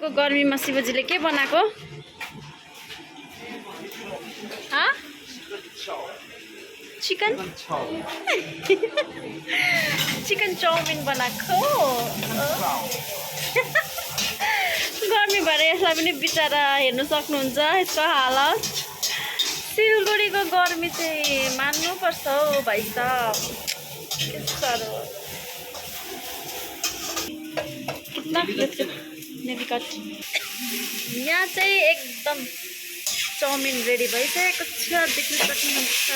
यतिको गर्मीमा शिवजीले के बनाएको? चिकन चिकन चाउमिन बनाएको। गर्मी भएर यसलाई पनि बिचरा हेर्नु सक्नुहुन्छ यसको हालत। सिलगढीको गर्मी चाहिँ मान्नुपर्छ हौ भाइ साहब। यहाँ चाहिँ एकदम चाउमिन रेडी भइसकेको छ, देख्न सक्नुहुन्छ।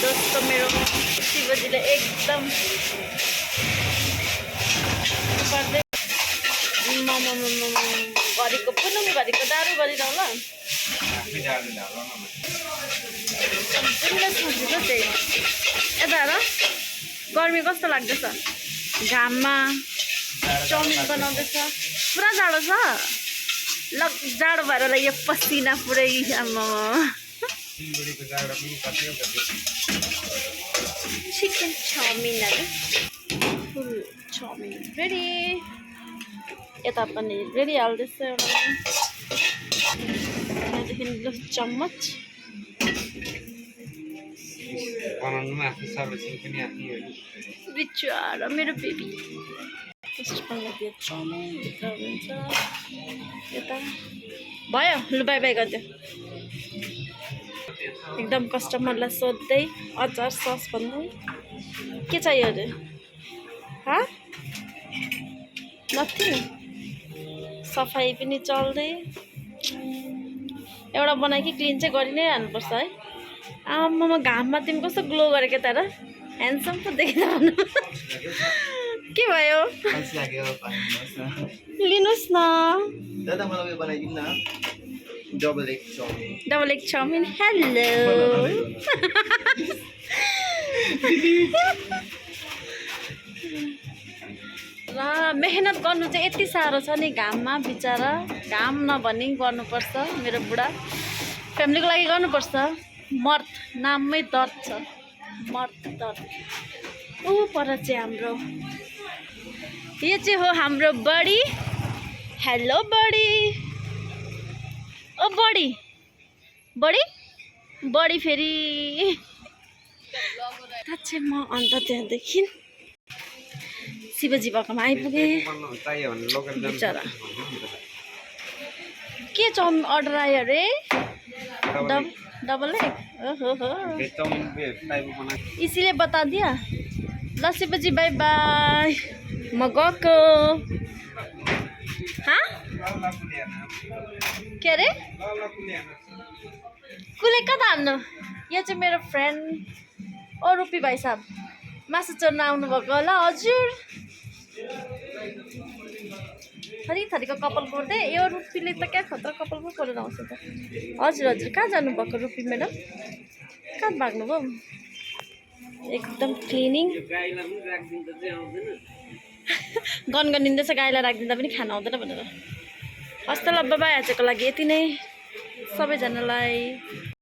दोस्तो मेरो शिवजीले एकदम घरीको पुनम घरीको दारू गरिरहला यता र गर्मी कस्तो लाग्दैछ? घाममा चाउमिन बनाउँदैछ, पुरा जाडो छ। जाडो भएर होला यो पसिना पुरै। चिकन चाउमिनहरू फुल चाउमिन रेडी। यता पनि रेडी हाल्दैछ एउटा। यहाँदेखि लो चम्मच बिचरा मेरो बेबी। चाउमिन भित्र हुन्छ। यता भयो, लु बाई बाई गरिदियो। एकदम कस्टमरलाई सोध्दै अचार सस भन्दै के चाहियो अरे? नथिङ। सफाइ पनि चल्दै। एउटा बनायो कि क्लिन चाहिँ गरि नै हाल्नुपर्छ है। आमामा घाममा तिमी कस्तो ग्लो गरेको तर ह्यान्डसम पो देखिरहनु। के भयो? लिनुहोस् न। Double egg chow mein. हेलो। र मेहनत गर्नु चाहिँ यति साह्रो छ नि घाममा बिचरा। घाम नभनी गर्नुपर्छ। मेरो बुढा फ्यामिलीको लागि गर्नुपर्छ। मर्द नाममै दर्द छ, मर्द दर्द। ऊ पर चाहिँ हाम्रो यो चाहिँ हो हाम्रो बडी। Hello buddy. ओ बडी बडी बडी फेरि चाहिँ म अन्त त्यहाँदेखि शिवजी भएकोमा आइपुगेँ। बिचरा के चाउमिन अर्डर आयो अरे? Double egg. ओहो हो, इसीलिए बता दिया। ल शिवजी बाई बाई, म गएको। के अरे? कुले कता हाल्नु? यो चाहिँ मेरो फ्रेन्ड ओ रुपी भाइ साहब मासु चोर्न आउनुभएको होला। हजुर थरीथरीको कपाल कोर्दै। यो रुपीले त क्या खतरा कपाल पो कोरेर आउँछ त। हजुर हजुर, कहाँ जानुभएको रुपी म्याडम? कहाँ भाग्नुभयो? एकदम क्लिनिङ। गन्दिँदैछ, गाईलाई राखिदिँदा पनि खान आउँदैन भनेर। हस्त ल बाई, आजको लागि यति नै। सबैजनालाई